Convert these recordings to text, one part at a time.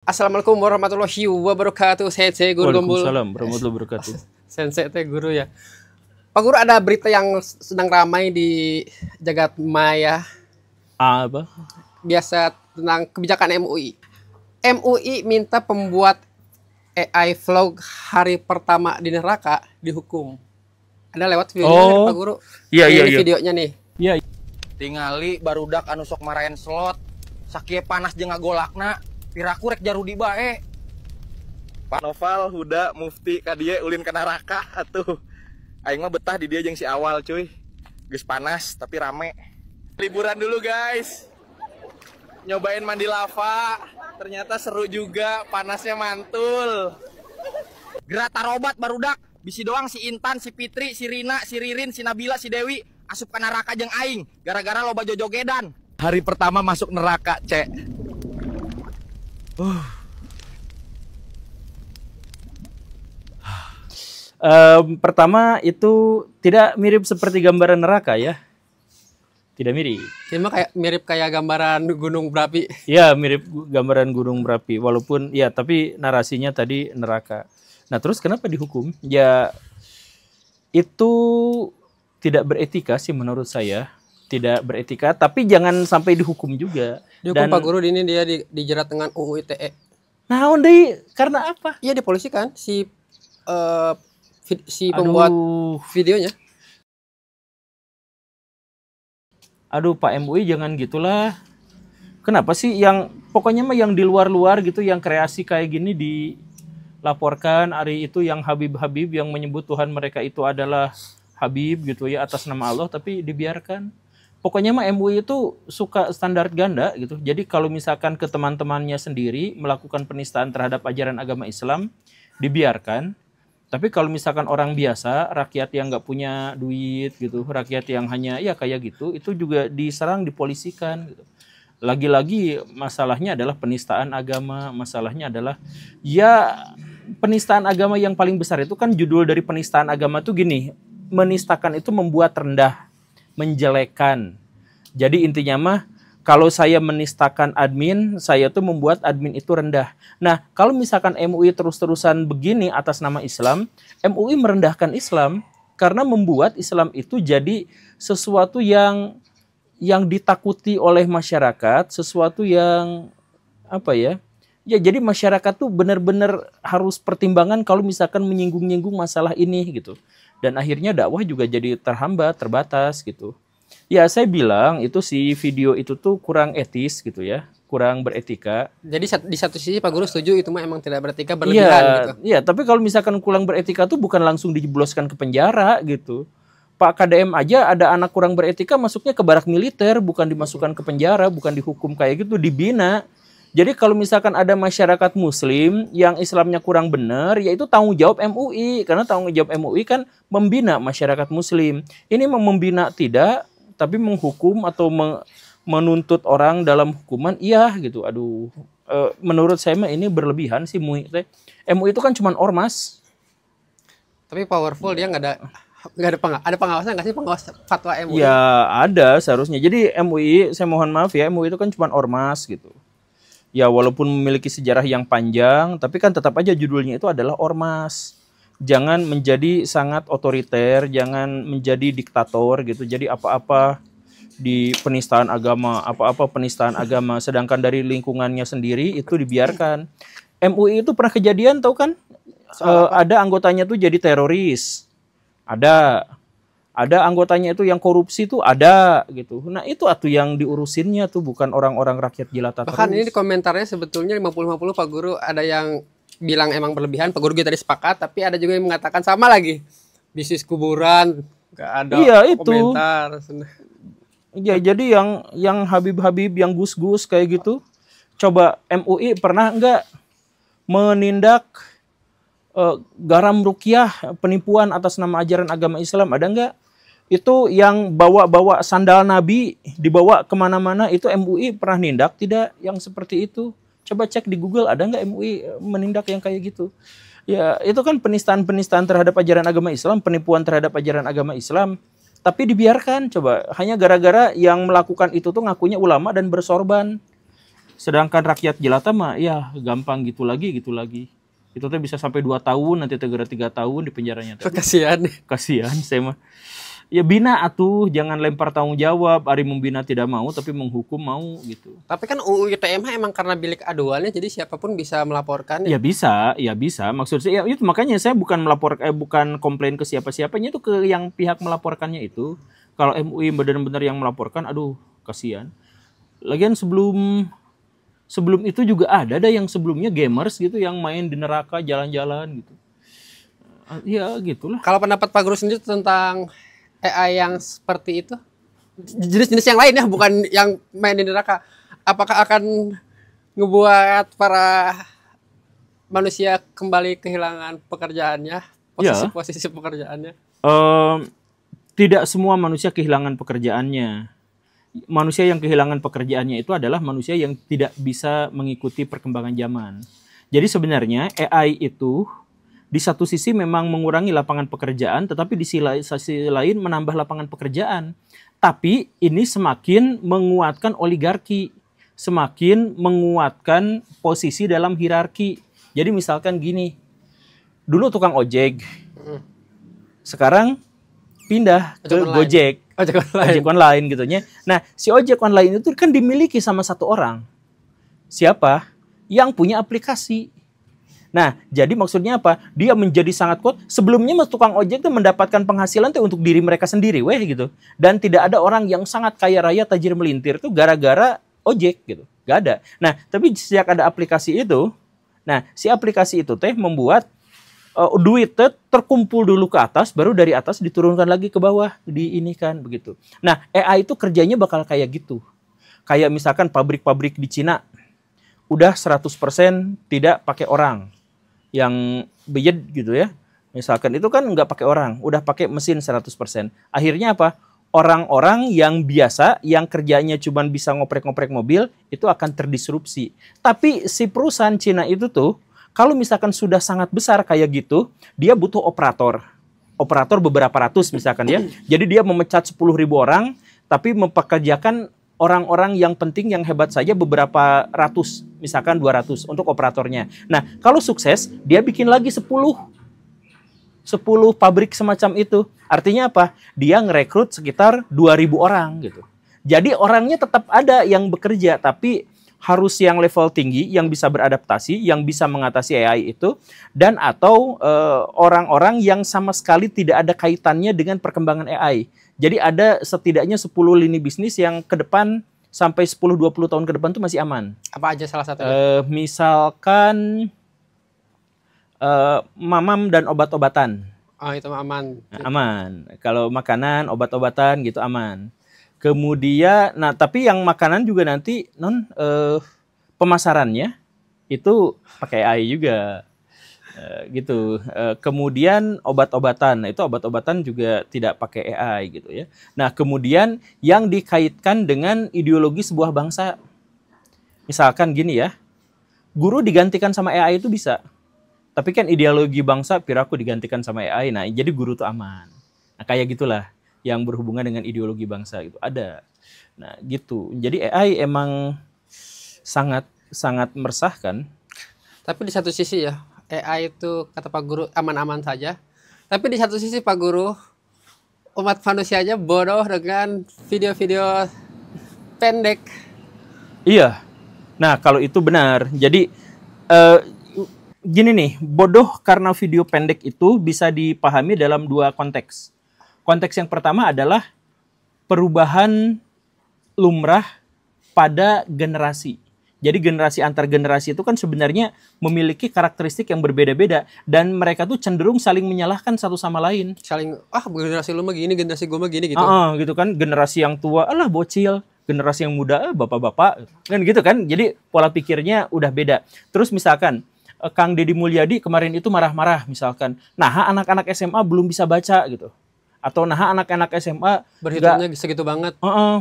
Assalamualaikum warahmatullahi wabarakatuh. Sensei Guru Gombul. Waalaikumsalam warahmatullahi wabarakatuh. Sensei teh guru ya. Pak Guru, ada berita yang sedang ramai di jagat maya. Apa? Biasa tentang kebijakan MUI. MUI minta pembuat AI vlog hari pertama di neraka dihukum. Ada lewat videonya dari Pak Guru? Iya. Videonya nih. Iya. Tingali barudak anu sok marahin slot. Sakieu panas jeung ngagolakna. Piraku rek jarudi bae. Pak Noval, Huda, Mufti, kadieu ulin ka neraka atuh. Aing mah betah di dia jeung si Awal cuy. Geus panas tapi rame. Liburan dulu guys. Nyobain mandi lava. Ternyata seru juga, panasnya mantul. Gerak tarobat barudak. Bisi doang si Intan, si Fitri, si Rina, si Ririn, si Nabila, si Dewi asup ka neraka jeung aing gara-gara loba jojogedan. Hari pertama masuk neraka, Cek. Pertama itu tidak mirip seperti gambaran neraka ya. Tidak mirip. Ini mah kayak mirip kayak gambaran gunung berapi. Ya, mirip gambaran gunung berapi. Walaupun ya, tapi narasinya tadi neraka. Nah, terus kenapa dihukum? Ya, itu tidak beretika sih menurut saya. Tidak beretika, tapi jangan sampai dihukum juga. Dihukum Pak Guru, ini dia dijerat dengan UU ITE. Nah, Ondi, karena apa? Iya, dipolisikan si pembuat videonya. Aduh, Pak MUI jangan gitulah. Kenapa sih pokoknya mah yang di luar-luar gitu, yang kreasi kayak gini dilaporkan hari itu, yang Habib-Habib yang menyebut Tuhan mereka itu adalah Habib gitu ya, atas nama Allah, tapi dibiarkan. Pokoknya mah MUI itu suka standar ganda gitu. Jadi kalau misalkan ke teman-temannya sendiri melakukan penistaan terhadap ajaran agama Islam, dibiarkan. Tapi kalau misalkan orang biasa, rakyat yang nggak punya duit gitu, rakyat yang hanya ya kayak gitu, itu juga diserang, dipolisikan gitu. Lagi-lagi masalahnya adalah penistaan agama, masalahnya adalah ya penistaan agama yang paling besar itu kan judul dari penistaan agama tuh gini, menistakan itu membuat rendah, menjelekan. Jadi intinya mah kalau saya menistakan admin, saya tuh membuat admin itu rendah. Nah, kalau misalkan MUI terus-terusan begini atas nama Islam, MUI merendahkan Islam karena membuat Islam itu jadi sesuatu yang ditakuti oleh masyarakat, sesuatu yang apa ya? Ya, jadi masyarakat tuh benar-benar harus pertimbangan kalau misalkan menyinggung-nyinggung masalah ini gitu. Dan akhirnya dakwah juga jadi terhambat, terbatas gitu. Ya, saya bilang itu si video itu tuh kurang etis gitu ya, kurang beretika. Jadi di satu sisi Pak Guru setuju itu mah emang tidak beretika, berlebihan gitu. Iya, tapi kalau misalkan kurang beretika tuh bukan langsung dijebloskan ke penjara gitu. Pak KDM aja ada anak kurang beretika masuknya ke barak militer, bukan dimasukkan ke penjara, bukan dihukum kayak gitu, dibina. Jadi kalau misalkan ada masyarakat muslim yang Islamnya kurang benar, yaitu tanggung jawab MUI. Karena tanggung jawab MUI kan membina masyarakat muslim. Ini membina tidak, tapi menghukum atau menuntut orang dalam hukuman, iya gitu. Aduh, menurut saya mah ini berlebihan sih MUI. MUI itu kan cuma ormas. Tapi powerful, dia nggak ada pengawasan nggak sih, pengawas fatwa MUI? Ya ada seharusnya. Jadi MUI, saya mohon maaf ya, MUI itu kan cuma ormas gitu. Ya walaupun memiliki sejarah yang panjang, tapi kan tetap aja judulnya itu adalah ormas. Jangan menjadi sangat otoriter, jangan menjadi diktator gitu. Jadi apa-apa di penistaan agama, apa-apa penistaan agama. Sedangkan dari lingkungannya sendiri itu dibiarkan. MUI itu pernah kejadian tahu kan? Ada anggotanya tuh jadi teroris. Ada anggotanya itu yang korupsi tuh ada gitu. Nah itu atuh yang diurusinnya tuh bukan orang-orang rakyat jelata terus. Bahkan ini di komentarnya sebetulnya 50-50 Pak Guru. Ada yang bilang emang berlebihan, Pak Guru kita sepakat. Tapi ada juga yang mengatakan sama lagi. Bisnis kuburan, gak ada komentar. Iya, jadi yang Habib-Habib, yang Gus-Gus kayak gitu. Coba MUI pernah nggak menindak garam ruqyah, penipuan atas nama ajaran agama Islam, ada nggak? Itu yang bawa-bawa sandal Nabi, dibawa kemana-mana, itu MUI pernah nindak tidak yang seperti itu? Coba cek di Google, ada nggak MUI menindak yang kayak gitu? Ya, itu kan penistaan-penistaan terhadap ajaran agama Islam, penipuan terhadap ajaran agama Islam. Tapi dibiarkan, coba. Hanya gara-gara yang melakukan itu tuh ngakunya ulama dan bersorban. Sedangkan rakyat jelata mah ya gampang gitu lagi gitu lagi. Itu tuh bisa sampai 2 tahun, nanti tegara 3 tahun di penjaranya. Kasihan. Kasihan saya mah. Ya bina atuh, jangan lempar tanggung jawab. Ari membina tidak mau, tapi menghukum mau gitu. Tapi kan UU ITE emang karena bilik aduannya, jadi siapapun bisa melaporkan. Ya bisa, ya bisa. Maksud saya ya, itu makanya saya bukan bukan komplain ke siapa-siapanya, itu ke yang pihak melaporkannya itu. Kalau MUI benar-benar yang melaporkan, aduh kasihan. Lagian sebelum itu juga ada yang sebelumnya gamers gitu yang main di neraka jalan-jalan gitu. Ya gitulah. Kalau pendapat Pak Guru sendiri tentang AI yang seperti itu, jenis-jenis yang lain ya, bukan yang main di neraka, apakah akan ngebuat para manusia kembali kehilangan pekerjaannya, posisi pekerjaannya? Tidak semua manusia kehilangan pekerjaannya. Manusia yang kehilangan pekerjaannya itu adalah manusia yang tidak bisa mengikuti perkembangan zaman. Jadi sebenarnya AI itu di satu sisi memang mengurangi lapangan pekerjaan, tetapi di sisi lain menambah lapangan pekerjaan. Tapi ini semakin menguatkan oligarki, semakin menguatkan posisi dalam hierarki. Jadi misalkan gini, dulu tukang ojek, sekarang pindah ke Gojek, ojek online gitu ya. Nah, si ojek online itu kan dimiliki sama satu orang. Siapa? Yang punya aplikasi. Nah, jadi maksudnya apa? Dia menjadi sangat kuat. Sebelumnya tukang ojek itu mendapatkan penghasilan tuh untuk diri mereka sendiri, gitu. Dan tidak ada orang yang sangat kaya raya, tajir melintir tuh gara-gara ojek gitu. Gak ada. Nah, tapi sejak ada aplikasi itu, nah si aplikasi itu teh membuat duit terkumpul dulu ke atas, baru dari atas diturunkan lagi ke bawah, diinikan begitu. Nah, AI itu kerjanya bakal kayak gitu. Kayak misalkan pabrik-pabrik di Cina udah 100% tidak pakai orang yang bejed gitu ya. Misalkan itu kan nggak pakai orang, udah pakai mesin 100%. Akhirnya apa? Orang-orang yang biasa, yang kerjanya cuma bisa ngoprek-ngoprek mobil, itu akan terdisrupsi. Tapi si perusahaan Cina itu tuh, kalau misalkan sudah sangat besar kayak gitu, dia butuh operator. Operator beberapa ratus misalkan ya. Jadi dia memecat 10.000 orang, tapi mempekerjakan orang-orang yang penting, yang hebat saja beberapa ratus, misalkan 200 untuk operatornya. Nah, kalau sukses, dia bikin lagi 10 pabrik semacam itu. Artinya apa? Dia ngerekrut sekitar 2.000 orang gitu. Jadi orangnya tetap ada yang bekerja, tapi harus yang level tinggi, yang bisa beradaptasi, yang bisa mengatasi AI itu, dan atau orang-orang yang sama sekali tidak ada kaitannya dengan perkembangan AI. Jadi ada setidaknya 10 lini bisnis yang ke depan sampai 10-20 tahun ke depan itu masih aman. Apa aja salah satunya? Misalkan mamam dan obat-obatan. Oh, itu aman. Aman. Kalau makanan, obat-obatan gitu aman. Kemudian, nah tapi yang makanan juga nanti pemasarannya itu pakai AI juga. Gitu. Kemudian obat-obatan, itu obat-obatan juga tidak pakai AI gitu ya. Nah, kemudian yang dikaitkan dengan ideologi sebuah bangsa. Misalkan gini ya, guru digantikan sama AI itu bisa. Tapi kan ideologi bangsa piraku digantikan sama AI. Nah, jadi guru tuh aman. Nah, kayak gitulah yang berhubungan dengan ideologi bangsa gitu. Ada. Nah, gitu. Jadi AI emang sangat meresahkan. Tapi di satu sisi ya, AI itu kata Pak Guru aman-aman saja. Tapi di satu sisi Pak Guru, umat manusianya bodoh dengan video-video pendek. Iya. Nah, kalau itu benar. Jadi gini nih, bodoh karena video pendek itu bisa dipahami dalam 2 konteks. Konteks yang pertama adalah perubahan lumrah pada generasi. Jadi generasi antar generasi itu kan sebenarnya memiliki karakteristik yang berbeda-beda, dan mereka tuh cenderung saling menyalahkan satu sama lain. Saling, generasi lu mah gini, generasi gue mah gini gitu. Gitu kan, generasi yang tua, alah bocil, generasi yang muda, bapak-bapak, kan gitu kan. Jadi pola pikirnya udah beda. Terus misalkan Kang Deddy Mulyadi kemarin itu marah-marah misalkan, nah anak-anak SMA belum bisa baca gitu. Atau nah anak-anak SMA berhitungnya segitu banget.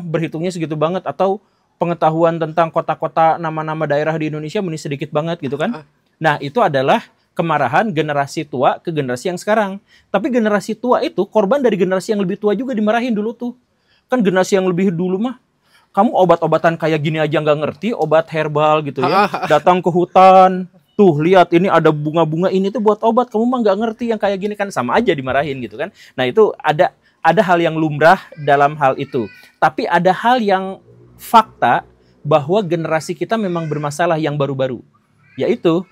Berhitungnya segitu banget, atau pengetahuan tentang kota-kota, nama-nama daerah di Indonesia meni sedikit banget gitu kan. Nah, itu adalah kemarahan generasi tua ke generasi yang sekarang. Tapi generasi tua itu korban dari generasi yang lebih tua juga dimarahin dulu tuh. Kan generasi yang lebih dulu mah kamu obat-obatan kayak gini aja nggak ngerti, obat herbal gitu ya. Datang ke hutan, tuh lihat ini ada bunga-bunga ini tuh buat obat, kamu mah nggak ngerti yang kayak gini kan, sama aja dimarahin gitu kan. Nah itu ada hal yang lumrah dalam hal itu. Tapi ada hal yang fakta bahwa generasi kita memang bermasalah yang baru-baru. Yaitu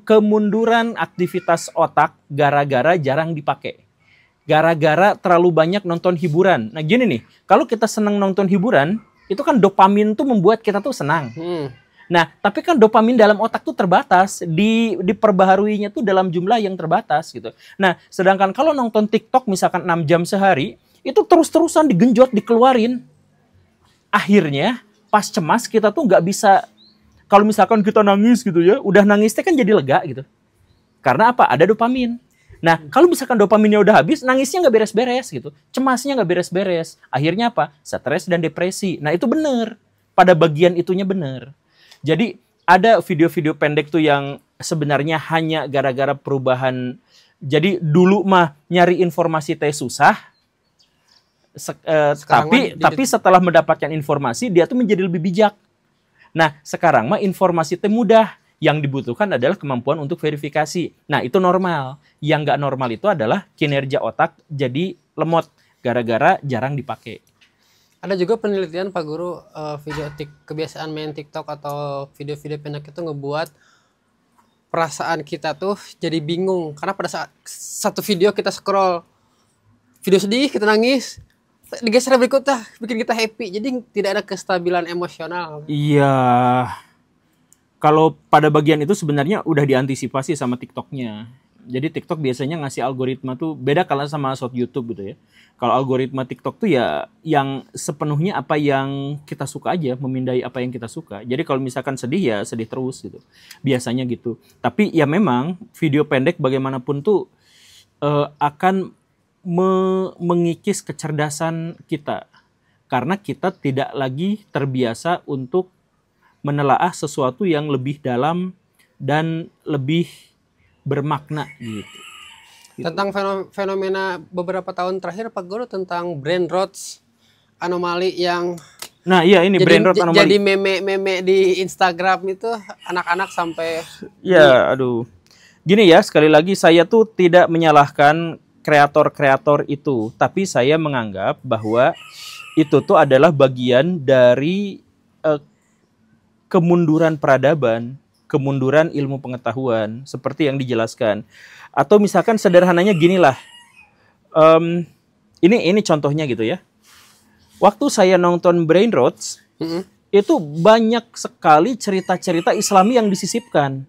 kemunduran aktivitas otak gara-gara jarang dipakai. Gara-gara terlalu banyak nonton hiburan. Nah gini nih, kalau kita senang nonton hiburan, itu kan dopamin tuh membuat kita tuh senang. Nah, tapi kan dopamin dalam otak tuh terbatas, diperbaharuinya tuh dalam jumlah yang terbatas gitu. Nah, sedangkan kalau nonton TikTok misalkan 6 jam sehari, itu terus-terusan digenjot, dikeluarin. Akhirnya, pas cemas kita tuh nggak bisa, kalau misalkan kita nangis gitu ya, udah nangisnya kan jadi lega gitu. Karena apa? Ada dopamin. Nah, kalau misalkan dopaminnya udah habis, nangisnya nggak beres-beres gitu. Cemasnya nggak beres-beres. Akhirnya apa? Stres dan depresi. Nah, itu benar. Pada bagian itunya benar. Jadi, ada video-video pendek tuh yang sebenarnya hanya gara-gara perubahan. Jadi, dulu mah nyari informasi teh susah. Tapi setelah mendapatkan informasi, dia tuh menjadi lebih bijak. Nah, sekarang mah informasi teh mudah. Yang dibutuhkan adalah kemampuan untuk verifikasi. Nah, itu normal. Yang nggak normal itu adalah kinerja otak jadi lemot gara-gara jarang dipakai. Ada juga penelitian Pak Guru, kebiasaan main TikTok atau video-video pendek itu ngebuat perasaan kita tuh jadi bingung. Karena pada saat satu video kita scroll, video sedih, kita nangis, digeser berikutnya bikin kita happy. Jadi tidak ada kestabilan emosional. Iya. Kalau pada bagian itu sebenarnya udah diantisipasi sama TikToknya. Jadi TikTok biasanya ngasih algoritma tuh beda kalau sama short YouTube gitu ya. Kalau algoritma TikTok tuh ya yang sepenuhnya apa yang kita suka aja, memindai apa yang kita suka. Jadi kalau misalkan sedih ya sedih terus gitu. Biasanya gitu. Tapi ya memang video pendek bagaimanapun tuh akan mengikis kecerdasan kita. Karena kita tidak lagi terbiasa untuk menelaah sesuatu yang lebih dalam dan lebih bermakna gitu. Tentang fenomena beberapa tahun terakhir Pak Guru tentang brain rot, anomali yang nah iya ini brain rot anomali. Jadi meme di Instagram itu anak-anak sampai ya aduh. Gini ya, sekali lagi saya tuh tidak menyalahkan kreator-kreator itu, tapi saya menganggap bahwa itu tuh adalah bagian dari kemunduran peradaban, kemunduran ilmu pengetahuan, seperti yang dijelaskan. Atau misalkan sederhananya ginilah, ini contohnya gitu ya. Waktu saya nonton Brain Rot, itu banyak sekali cerita-cerita Islami yang disisipkan.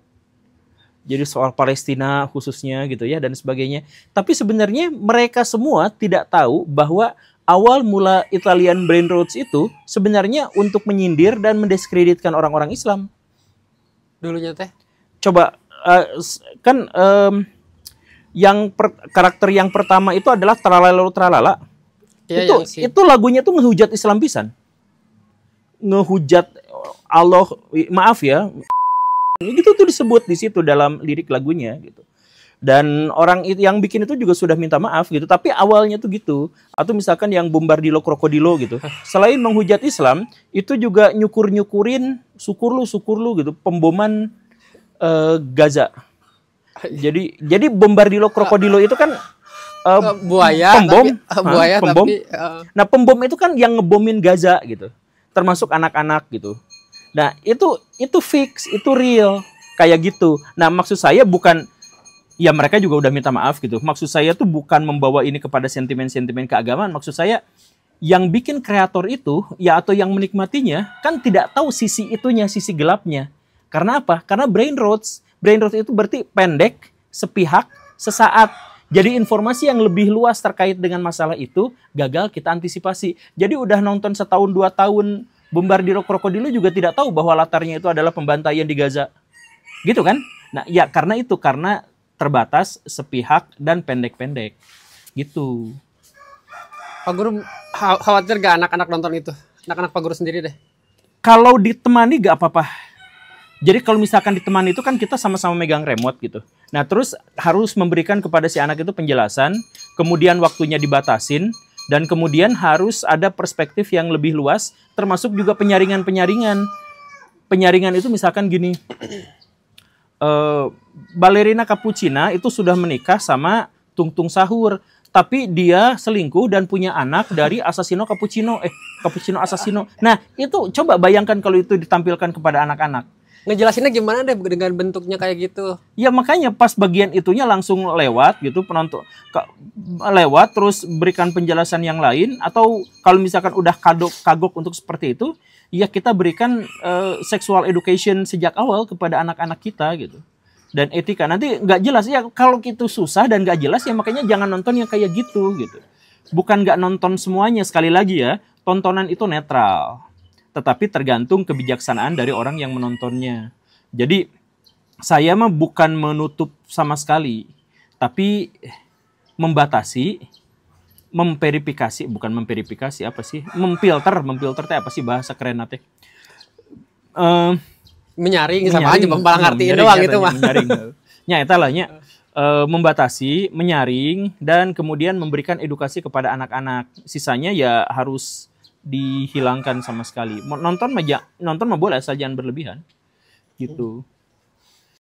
Jadi soal Palestina khususnya gitu ya dan sebagainya. Tapi sebenarnya mereka semua tidak tahu bahwa awal mula Italian Brain Rot itu sebenarnya untuk menyindir dan mendiskreditkan orang-orang Islam. Dulunya teh. Coba kan karakter yang pertama itu adalah Tralala Tralala. Ya, itu lagunya tuh ngehujat Islam pisan. Ngehujat Allah, maaf ya. Gitu tuh disebut di situ dalam lirik lagunya gitu. Dan orang yang bikin itu juga sudah minta maaf gitu, tapi awalnya tuh gitu. Atau misalkan yang Bombardilo Krokodilo gitu. Selain menghujat Islam, itu juga nyukur-nyukurin syukur lu gitu, pemboman Gaza. Jadi Bombardilo Krokodilo itu kan buaya, pembom, pembom. Nah, pembom itu kan yang ngebomin Gaza gitu. Termasuk anak-anak gitu. Nah, itu fix, itu real kayak gitu. Nah, maksud saya bukan ya mereka juga udah minta maaf gitu. Maksud saya tuh bukan membawa ini kepada sentimen-sentimen keagamaan. Maksud saya yang bikin kreator itu ya atau yang menikmatinya kan tidak tahu sisi itunya, sisi gelapnya. Karena apa? Karena brain rot itu berarti pendek, sepihak, sesaat. Jadi informasi yang lebih luas terkait dengan masalah itu gagal kita antisipasi. Jadi udah nonton setahun 2 tahun Bombardiro Krokodilo juga tidak tahu bahwa latarnya itu adalah pembantaian di Gaza. Gitu kan? Nah, ya karena terbatas, sepihak, dan pendek-pendek. Gitu. Pak Guru khawatir gak anak-anak nonton itu? Anak-anak Pak Guru sendiri deh. Kalau ditemani gak apa-apa. Jadi kalau misalkan ditemani itu kan kita sama-sama megang remote gitu. Nah terus harus memberikan kepada si anak itu penjelasan, kemudian waktunya dibatasin, Dan kemudian harus ada perspektif yang lebih luas, termasuk juga penyaringan-penyaringan. Penyaringan itu misalkan gini, Ballerina Cappuccina itu sudah menikah sama Tung Tung Sahur, tapi dia selingkuh dan punya anak dari Assassino Cappuccino, Cappuccino Assassino. Nah, itu coba bayangkan kalau itu ditampilkan kepada anak-anak. Ngejelasinnya gimana deh dengan bentuknya kayak gitu? Ya makanya pas bagian itunya langsung lewat gitu, penonton lewat terus berikan penjelasan yang lain, atau kalau misalkan udah kagok untuk seperti itu, ya kita berikan sexual education sejak awal kepada anak-anak kita gitu. Dan etika nanti nggak jelas ya, kalau itu susah dan nggak jelas ya makanya jangan nonton yang kayak gitu. Bukan nggak nonton semuanya, sekali lagi ya, tontonan itu netral, tetapi tergantung kebijaksanaan dari orang yang menontonnya. Jadi saya mah bukan menutup sama sekali, tapi membatasi, memverifikasi, bukan memverifikasi apa sih? Memfilter teh apa sih bahasa keren teh? Menyaring sama aja Bang ngertiin doang itu mah. Menyaring. Nya eta lah nya. Membatasi, menyaring, dan kemudian memberikan edukasi kepada anak-anak. Sisanya ya harus dihilangkan sama sekali. Nonton mah boleh asal jangan berlebihan. Gitu.